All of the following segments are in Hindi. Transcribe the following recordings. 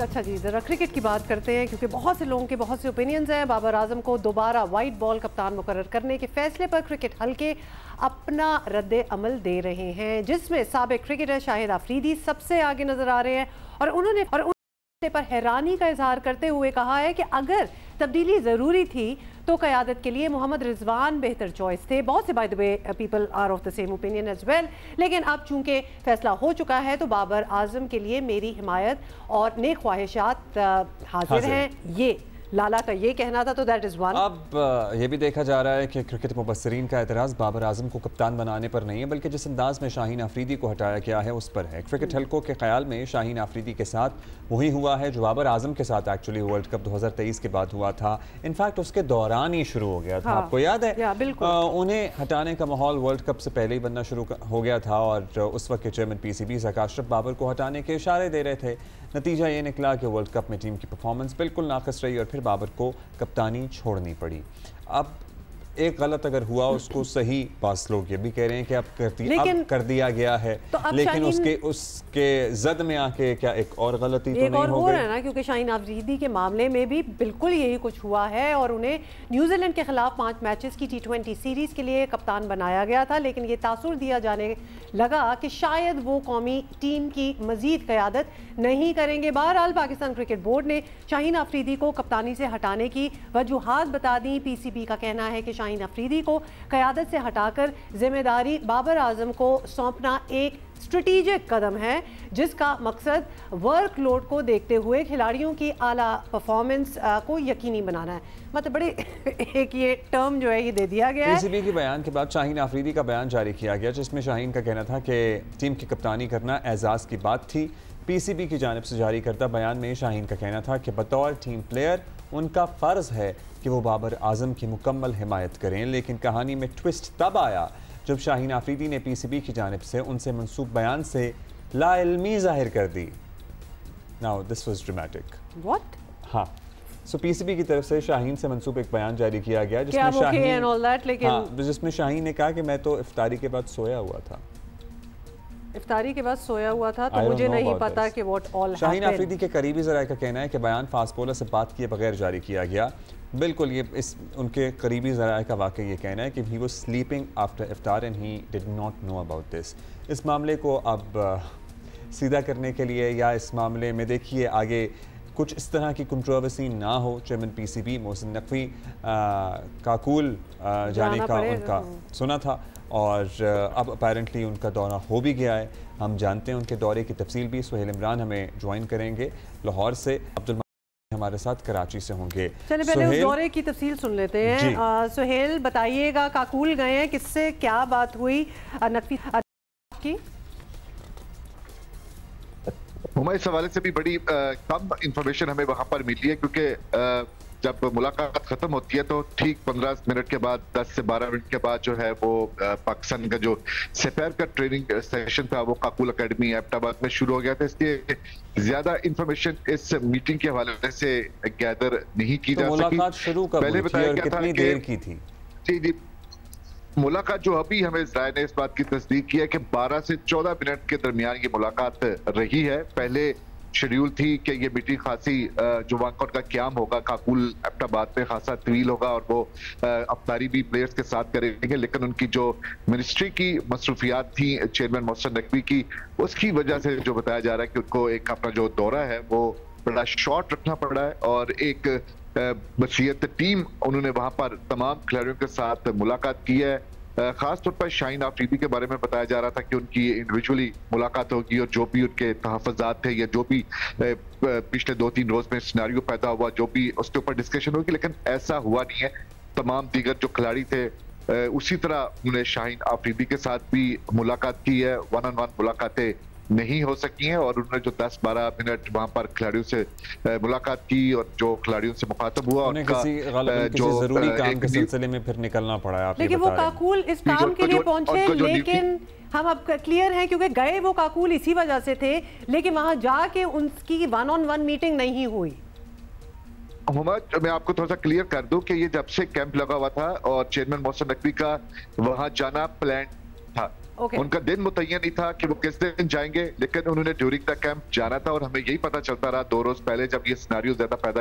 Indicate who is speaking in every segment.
Speaker 1: अच्छा जी, ज़रा क्रिकेट की बात करते हैं क्योंकि बहुत से लोगों के बहुत से ओपिनियंस हैं। बाबर आजम को दोबारा वाइट बॉल कप्तान मुकर्रर करने के फैसले पर क्रिकेट हल्के अपना रद्द अमल दे रहे हैं, जिसमें साबिक क्रिकेटर शाहिद अफरीदी सबसे आगे नजर आ रहे हैं और उन्होंने पर हैरानी का इजहार करते हुए कहा है कि अगर तब्दीली ज़रूरी थी तो क़यादत के लिए मोहम्मद रिजवान बेहतर चॉइस थे। बहुत से by the way people are of the same opinion as well, लेकिन अब चूंकि फैसला हो चुका है तो बाबर आजम के लिए मेरी हिमायत और नेक ख्वाहिशात हाजिर हैं, ये लाला का ये कहना था। तो दैट इज़ वन।
Speaker 2: अब ये भी देखा जा रहा है कि क्रिकेट मुबस्सिरीन का एतराज़ बाबर आजम को कप्तान बनाने पर नहीं है, बल्कि जिस अंदाज में शाहीन अफरीदी को हटाया गया है उस पर है। क्रिकेट हल्कों के ख्याल में शाहीन अफरीदी के साथ वही हुआ है जो बाबर आजम के साथ एक्चुअली वर्ल्ड कप 2023 के बाद हुआ था। इनफैक्ट उसके दौरान ही शुरू हो गया था। आपको याद है? उन्हें हटाने का माहौल वर्ल्ड कप से पहले ही बनना शुरू हो गया था और उस वक्त के चेयरमैन PCB ज़का अशरफ बाबर को हटाने के इशारे दे रहे थे। नतीजा ये निकला कि वर्ल्ड कप में टीम की परफॉर्मेंस बिल्कुल नाक़िस रही और फिर बाबर को कप्तानी छोड़नी पड़ी। अब एक गलत अगर हुआ उसको सही, पास लोग ये भी कह रहे हैं कि अब कर दिया गया है, तो लेकिन उसके जद में आके क्या एक और गलती तो नहीं हो गई
Speaker 1: ना, क्योंकि शाहीन अफरीदी के मामले में भी बिल्कुल यही कुछ हुआ है और उन्हें न्यूजीलैंड के खिलाफ 5 मैचेस की T20 सीरीज के लिए कप्तान बनाया गया था, लेकिन ये तासुर दिया जाने लगा कि शायद वो कौमी टीम की मजीद क़यादत नहीं करेंगे। बहरहाल पाकिस्तान क्रिकेट बोर्ड ने शाहीन अफरीदी को कप्तानी से हटाने की वजूहात बता दी। PCB का कहना है कि शाहीन अफरीदी को क़यादत से हटाकर जिम्मेदारी बाबर आजम को सौंपना एक स्ट्रेटेजिक कदम है, जिसका मकसद वर्कलोड को देखते हुए खिलाड़ियों की आला परफॉर्मेंस को यकीनी बनाना है। मतलब बड़े एक ये टर्म जो है ये दे दिया गया है।
Speaker 2: PCB के बयान के बाद शाहीन अफरीदी का बयान जारी किया गया, जिसमें शाहीन का कहना था कि टीम की कप्तानी करना एजाज़ की बात थी। PCB की जानिब से जारी करता बयान में शाहीन का कहना था कि बतौर टीम प्लेयर उनका फ़र्ज़ है कि वो बाबर आजम की मुकम्मल हिमायत करें, लेकिन कहानी में ट्विस्ट तब आया जब शाहीन अफरीदी ने PCB की जानिब से उनसे मंसूब बयान से लाइल्मी जाहिर कर दी। Now this was dramatic.
Speaker 1: What?
Speaker 2: हाँ, सो PCB की तरफ से शाहीन से मंसूब एक बयान जारी किया गया जिसमें शाहीन ने कहा कि मैं तो इफ्तारी के बाद सोया हुआ था।
Speaker 1: इफ्तारी के बाद सोया हुआ था तो मुझे नहीं पता कि व्हाट ऑल।
Speaker 2: शाहीन अफरीदी के करीबी ज़राए का कहना है कि बयान फास्ट बॉलर से बात किए बगैर जारी किया गया। बिल्कुल, ये इस उनके करीबी ज़राए का वाकई ये कहना है कि ही वाज स्लीपिंग आफ्टर इफ्तार and he did not know about this. इस मामले को अब सीधा करने के लिए या इस मामले में देखिए आगे कुछ इस तरह की कंट्रोवर्सी ना हो, चेयरमैन PCB मोहसिन नकवी काकूल जाने का उनका सुना था और अब अपेरेंटली उनका दौरा हो भी गया है। हम जानते हैं उनके दौरे की तफसील भी। सुहेल इमरान हमें ज्वाइन करेंगे लाहौर से, अब्दुल हमारे साथ कराची से होंगे।
Speaker 1: चलिए पहले उस दौरे की तफसील सुन लेते हैं। सुहेल बताइएगा, काकूल गए हैं, किससे क्या बात हुई नकवी की?
Speaker 3: इस हवाले से भी बड़ी कम इंफॉर्मेशन हमें वहां पर मिली है, क्योंकि जब मुलाकात खत्म होती है तो ठीक 15 मिनट के बाद, 10 से 12 मिनट के बाद जो है वो पाकिस्तान का जो सपैर का ट्रेनिंग सेशन था वो काकुल अकेडमी एबटाबाद में शुरू हो गया था। इसलिए ज्यादा इंफॉर्मेशन इस मीटिंग के हवाले से गैदर नहीं की जा सकी।
Speaker 2: मुलाकात शुरू कब हुई थी और कितनी देर की थी?
Speaker 3: जी, मुलाकात जो अभी हमें ज़राए ने इस बात की तस्दीक की है कि 12 से 14 मिनट के दरमियान ये मुलाकात रही है। पहले शेड्यूल थी कि ये मीटिंग खासी जो वाकआउट का क्याम होगा काकुल एबटाबाद में खासा तवील होगा और वो अफ्तारी भी प्लेयर्स के साथ करेंगे, लेकिन उनकी जो मिनिस्ट्री की मसरूफियात थी चेयरमैन मोहसिन नकवी की, उसकी वजह से जो बताया जा रहा है कि उनको एक अपना जो दौरा है वो बड़ा शॉर्ट रखना पड़ा है और एक बसीयत टीम उन्होंने वहां पर तमाम खिलाड़ियों के साथ मुलाकात की है। खास तौर पर शाहीन अफरीदी के बारे में बताया जा रहा था कि उनकी इंडिविजुअली मुलाकात होगी और जो भी उनके तहफ़्फ़ुज़ात थे या जो भी पिछले 2-3 रोज में सिनेरियो पैदा हुआ, जो भी उसके ऊपर डिस्कशन होगी, लेकिन ऐसा हुआ नहीं है। तमाम दीगर जो खिलाड़ी थे उसी तरह उन्होंने शाहीन अफरीदी के साथ भी मुलाकात की है। 1-on-1 मुलाकातें नहीं हो सकी हैं और उन्होंने जो 10-12 मिनट वहां पर खिलाड़ियों से मुलाकात की और जो खिलाड़ियों से मुखातब हुआ
Speaker 2: उनका जो जरूरी काम के सिलसिले में फिर निकलना पड़ा है।
Speaker 1: लेकिन वो काकूल इस काम के लिए पहुंचे, लेकिन हम अब क्लियर हैं क्योंकि गए वो काकूल इसी वजह से थे, लेकिन वहां जाके उनकी 1-on-1 मीटिंग नहीं हुई।
Speaker 3: मैं आपको थोड़ा सा क्लियर कर दूं कि ये जब से कैंप लगा हुआ था और चेयरमैन मोहसिन नकवी का वहां जाना प्लान था उनका दिन मुतय्यन नहीं था कि वो किस दिन जाएंगे, लेकिन उन्होंने ड्यूरिंग द कैंप जाना था और हमें यही पता चलता रहा 2 रोज पहले जब ये सिनेरियो ज्यादा पैदा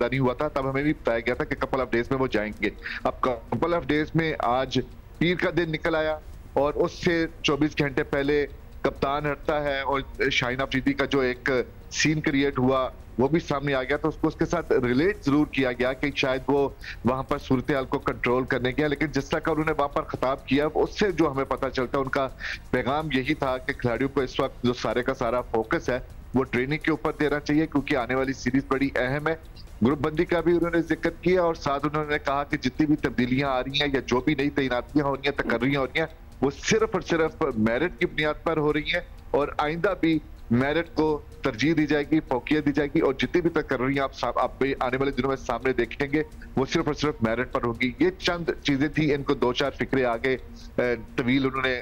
Speaker 3: नहीं हुआ था, तब हमें भी बताया गया था कि कपल ऑफ डेज में वो जाएंगे। अब कपल ऑफ डेज में आज पीर का दिन निकल आया और उससे 24 घंटे पहले कप्तान हटता है और शाहीन अफरीदी का जो एक सीन क्रिएट हुआ वो भी सामने आ गया, तो उसको उसके साथ रिलेट जरूर किया गया कि शायद वो वहां पर सूरत हाल को कंट्रोल करने गया, लेकिन जिस तरह का उन्होंने वहां पर खिताब किया उससे जो हमें पता चलता है उनका पैगाम यही था कि खिलाड़ियों को इस वक्त जो सारे का सारा फोकस है वो ट्रेनिंग के ऊपर देना चाहिए, क्योंकि आने वाली सीरीज बड़ी अहम है। ग्रुप बंदी का भी उन्होंने जिक्र किया और साथ उन्होंने कहा कि जितनी भी तब्दीलियां आ रही हैं या जो भी नई तैनातियां हो रही हैं, तकर्रियां हो रही हैं, वो सिर्फ और सिर्फ मेरिट की बुनियाद पर हो रही है और आइंदा भी मेरिट को तरजीह दी जाएगी, फौकियत दी जाएगी और जितनी भी तकर्रियां आप आने वाले दिनों में सामने देखेंगे वो सिर्फ और सिर्फ मेरिट पर होगी। ये चंद चीजें थी, इनको 2-4 फिक्रे आगे तवील उन्होंने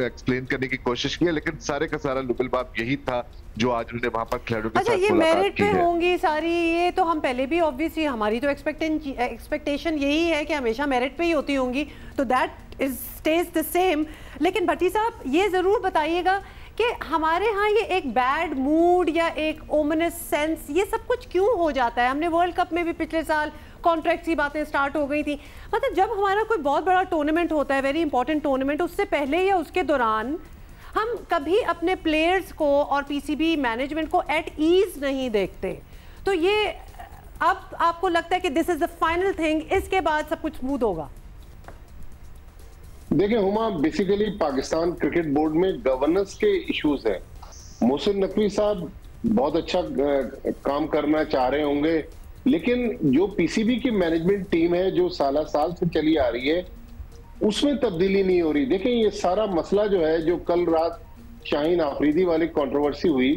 Speaker 3: एक्सप्लेन करने की कोशिश की है, लेकिन सारे का सारा लुबल बाप यही था जो आज उन्होंने वहां पर खिलाड़ियों के साथ
Speaker 1: ये मेरिट पे होंगी सारी, ये तो हम पहले भी ऑब्वियसली हमारी तो एक्सपेक्टेशन यही है कि हमेशा मेरिट पे ही होती होंगी, तो that is stage the same. लेकिन भट्टी साहब ये जरूर बताइएगा कि हमारे यहाँ ये एक बैड मूड या एक ओमिनस सेंस ये सब कुछ क्यों हो जाता है? हमने वर्ल्ड कप में भी पिछले साल कॉन्ट्रैक्ट की बातें स्टार्ट हो गई थी, मतलब जब हमारा कोई बहुत बड़ा टूर्नामेंट होता है, वेरी इंपॉर्टेंट टूर्नामेंट, उससे पहले या उसके दौरान हम कभी अपने प्लेयर्स को और पीसीबी मैनेजमेंट को एट ईज नहीं देखते। तो ये अब आपको लगता है कि this is the final thing, इसके बाद सब कुछ स्मूथ होगा?
Speaker 4: देखिए Huma, basically Pakistan cricket board में गवर्नेंस के इश्यूज हैं। मोहसिन नकवी साहब बहुत अच्छा काम करना चाह रहे होंगे, लेकिन जो पीसीबी की मैनेजमेंट टीम है जो साल से चली आ रही है उसमें तब्दीली नहीं हो रही। देखिए ये सारा मसला जो है, जो कल रात शाहीन आफरीदी वाली कंट्रोवर्सी हुई,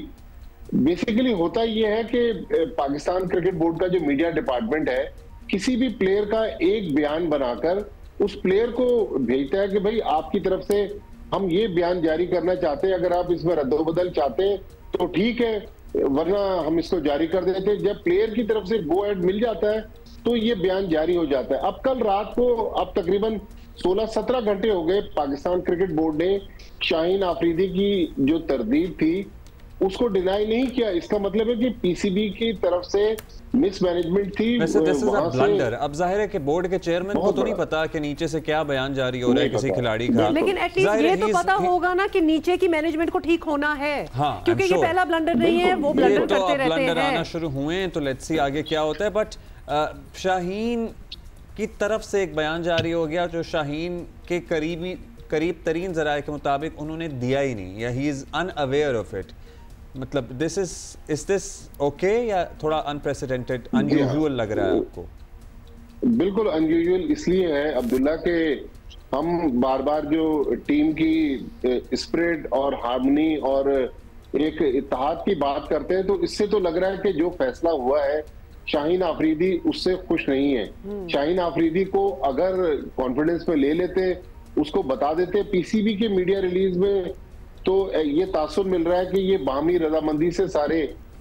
Speaker 4: बेसिकली होता ये है कि पाकिस्तान क्रिकेट बोर्ड का जो मीडिया डिपार्टमेंट है किसी भी प्लेयर का एक बयान बनाकर उस प्लेयर को भेजता है कि भाई आपकी तरफ से हम ये बयान जारी करना चाहते हैं, अगर आप इसमें रद्दोबदल चाहते हैं तो ठीक है, वरना हम इसको जारी कर देते हैं। जब प्लेयर की तरफ से गो अहेड मिल जाता है तो ये बयान जारी हो जाता है। अब कल रात को अब तकरीबन 16-17 घंटे हो गए, पाकिस्तान क्रिकेट बोर्ड ने शाहीन आफरीदी की जो तरदीद थी उसको डिनाई नहीं किया। इसका मतलब है कि पीसीबी की तरफ से मिसमैनेजमेंट थी।
Speaker 2: वैसे दिस इज अ ब्लंडर। अब जाहिर है कि बोर्ड के चेयरमैन को तो नहीं पता कि नीचे से क्या बयान जारी हो रहा है किसी खिलाड़ी का,
Speaker 1: लेकिन एटलीस्ट ये तो पता होगा ना कि नीचे की मैनेजमेंट को ठीक होना है।
Speaker 2: हाँ,
Speaker 1: क्योंकि ये पहला ब्लंडर नहीं है, वो ब्लंडर करते रहते हैं।
Speaker 2: ब्लंडर आना शुरू हुए हैं तो लेट्स सी आगे क्या होता है। बट शाहीन की तरफ से एक बयान जारी हो गया जो शाहीन के करीब तरीन जराए के मुताबिक उन्होंने दिया ही नहीं, या he is unaware of it. मतलब दिस इज दिस ओके या थोड़ा अनप्रेसिडेंटेड, अनयूजुअल लग रहा है आपको?
Speaker 4: बिल्कुल अनयूजुअल इसलिए है अब्दुल्ला के हम बार बार जो टीम की स्पिरिट और हार्मनी और एक इत्तेहाद की बात करते हैं, तो इससे तो लग रहा है कि जो फैसला हुआ है शाहीन आफरीदी उससे खुश नहीं है। शाहीन आफरीदी को अगर कॉन्फिडेंस में ले लेते, उसको बता देते पीसीबी के मीडिया रिलीज में, तो ये तासुर मिल रहा है कि ये बाहमी रजामंदी से सारे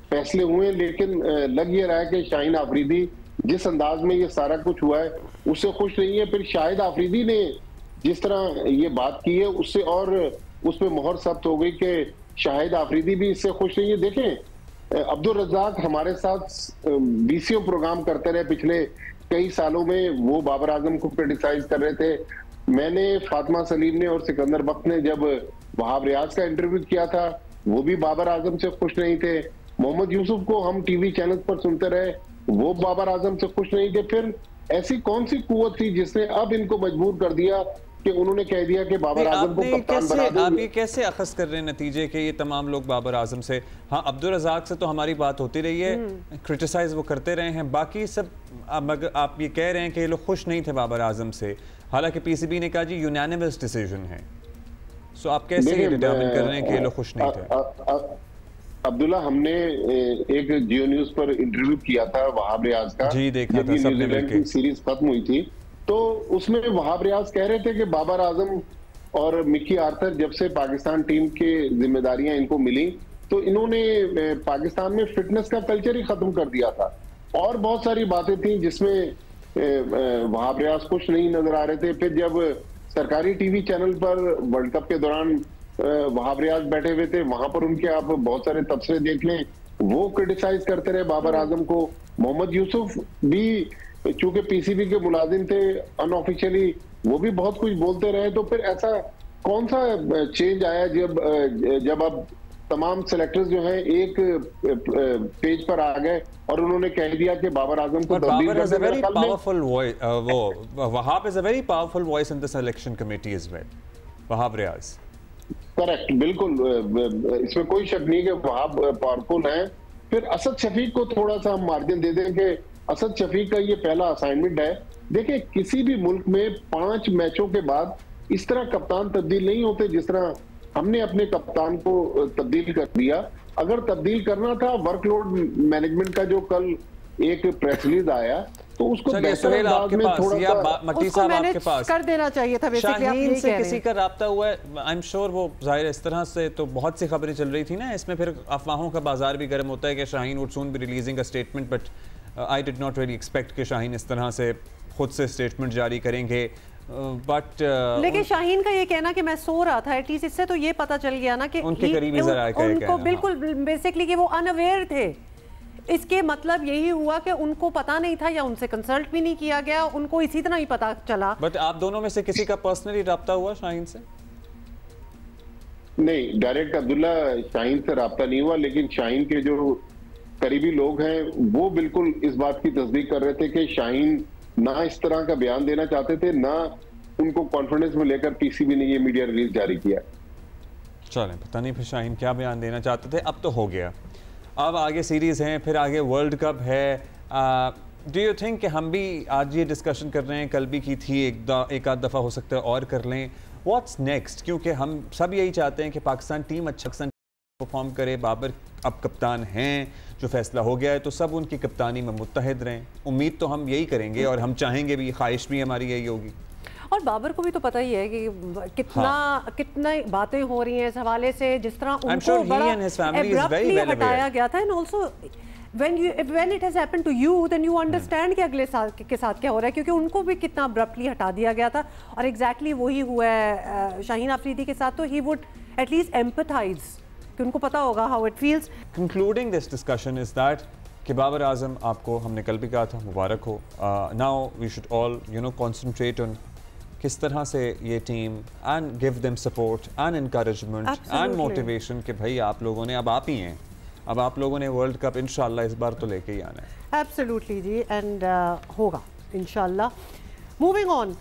Speaker 4: फैसले हुए। लेकिन लग ये रहा है कि शाहीन आफरीदी जिस अंदाज में ये सारा कुछ हुआ है उससे खुश नहीं है। फिर शाहिद आफरीदी ने जिस तरह ये बात की है उससे और उसमें मोहर सख्त हो गई कि शाहिद आफरीदी भी इससे खुश नहीं है। देखें अब्दुल रज़ाक हमारे साथ बीसीओ प्रोग्राम करते रहे पिछले कई सालों में, वो बाबर आजम को क्रिटिसाइज कर रहे थे। मैंने, फातिमा सलीम ने और सिकंदर बख्त ने जब वहाब रियाज का इंटरव्यू किया था वो भी बाबर आजम से खुश नहीं थे। मोहम्मद यूसुफ को हम टीवी चैनल पर सुनते रहे, वो बाबर आजम से खुश नहीं थे। फिर ऐसी कौन सी कुव्वत थी जिसने अब इनको मजबूर कर दिया कि उन्होंने कह दिया कि बाबर आजम को कप्तान बना दो?
Speaker 2: आप ये कैसे अखज़ कर रहे हैं नतीजे के ये तमाम लोग बाबर आजम से? हाँ, अब्दुल रज़ाक से तो हमारी बात होती रही है, क्रिटिसाइज वो करते रहे हैं, बाकी सब अब आप ये कह रहे हैं कि ये लोग खुश नहीं थे बाबर आजम से, हालांकि पीसीबी ने कहा जी यूनानिमस डिसीजन है। सो आप कैसे ये डिटरमिन कर रहे हैं कि ये लोग खुश नहीं थे?
Speaker 4: अब्दुल्ला, हमने एक जियो न्यूज पर इंटरव्यू किया था वहाब रियाज का,
Speaker 2: जी देखा था,
Speaker 4: न्यूजीलैंड की सीरीज खत्म हुई थी, तो उसमें वहाब रियाज कह रहे थे कि बाबर आजम और मिकी आर्थर जब से पाकिस्तान टीम की जिम्मेदारियां इनको मिली तो इन्होंने पाकिस्तान में फिटनेस का कल्चर ही खत्म कर दिया था। और बहुत सारी बातें थी जिसमें वहाब रियाज खुश नहीं नजर आ रहे थे। फिर जब सरकारी टीवी चैनल पर वर्ल्ड कप के दौरान वहाब रियाज बैठे हुए थे, वहां पर उनके आप बहुत सारे तबसरे देख लें, वो क्रिटिसाइज करते रहे बाबर आजम को। मोहम्मद यूसुफ भी चूंकि पीसीबी के मुलाजिम थे अनऑफिशियली, वो भी बहुत कुछ बोलते रहे। तो फिर ऐसा कौन सा चेंज आया जब अब तमाम सेलेक्टर्स जो हैं एक पेज पर आ गए और उन्होंने कह दिया कि बाबर आजम को
Speaker 2: Babar is a very powerful voice. Wahab is a very powerful voice in the selection committee as well. Wahab Riaz.
Speaker 4: Correct, बिल्कुल, इसमें कोई शक नहीं कि वहाब पावरफुल हैं। फिर असद शफीक को थोड़ा सा हम मार्जिन दे दें कि असद शफीक का ये पहला असाइनमेंट है। देखिए, किसी भी मुल्क में 5 मैचों के बाद इस तरह कप्तान तब्दील नहीं होते जिस तरह हमने अपने कप्तान को तब्दील कर दिया। अगर तब्दील करना था, वर्कलोड मैनेजमेंट का जो कल एक प्रेस रिलीज आया, तो उसको
Speaker 2: सुहेल आपके पास या मट्टी साहब आपके पास
Speaker 1: कर देना चाहिए था।
Speaker 2: शाहीन से किसी का राब्ता हुआ है? आई एम श्योर वो जाहिर इस तरह से तो बहुत सी खबरें चल रही थी ना, इसमें फिर अफवाहों का बाजार भी गर्म होता है कि Shaheen would soon be releasing a statement, but I did not really expect कि शाहीन इस तरह से खुद से स्टेटमेंट जारी करेंगे। बट
Speaker 1: लेकिन शाहीन का ये कहना कि मैं सो रहा था, एटलीस्ट इससे तो ये पता चल गया ना कि
Speaker 2: उनके करीबी
Speaker 1: उनको बिल्कुल बेसिकली कि वो अनअवेयर थे। इसके मतलब यही हुआ कि उनको पता नहीं था या उनसे कंसल्ट भी नहीं किया गया, उनको इसी तरह ही पता चला।
Speaker 2: बट आप दोनों में से किसी का पर्सनली राब्ता हुआ शाहीन से?
Speaker 4: नहीं, डायरेक्ट अब्दुल्ला शाहीन से राब्ता नहीं हुआ, लेकिन शाहीन के जो करीबी लोग हैं वो बिल्कुल इस बात की तस्दीक कर रहे थे कि शाहीन ना इस तरह का बयान देना चाहते थे, ना उनको कॉन्फिडेंस में लेकर पीसीबी ने ये मीडिया रिलीज जारी किया।
Speaker 2: चलें, पता नहीं फिर शाहीन क्या बयान देना चाहते थे। अब तो हो गया, अब आगे सीरीज हैं, फिर आगे वर्ल्ड कप है। डू यू थिंक कि हम भी आज ये डिस्कशन कर रहे हैं, कल भी की थी, एक आध दफ़ा हो सकता है और कर लें, व्हाट्स नेक्स्ट? क्योंकि हम सब यही चाहते हैं कि पाकिस्तान टीम अच्छा परफॉर्म करे। बाबर अब कप्तान हैं, जो फैसला हो गया है तो सब उनकी कप्तानी में मुत्तहिद रहें। उम्मीद तो हम यही करेंगे और हम चाहेंगे भी, ख्वाहिश भी हमारी यही होगी।
Speaker 1: और बाबर को भी तो पता ही है कि कितना बातें हो रही हैं इस हवाले से, जिस तरह उनको बड़ा एब्रप्टली हटाया गया था। And also when it has happened to you, then you understand कि अगले साल के साथ क्या हो रहा है, क्योंकि उनको भी कितना abruptly हटा दिया गया था। और exactly वही हुआ है शाहीन अफरीदी के साथ, तो he would at least empathize कि उनको पता होगा how it feels.
Speaker 2: Concluding this discussion is that कि बाबर आजम आपको हमने कल भी कहा था, मुबारक हो। Now we should all concentrate on किस तरह से ये team and give them support and encouragement and motivation कि भाई आप लोगों ने, अब आप ही हैं, अब आप लोगों ने वर्ल्ड कप इंशाल्लाह इस बार तो लेके ही आना है।
Speaker 1: एब्सोल्युटली जी, एंड होगा इंशाल्लाह। Moving on,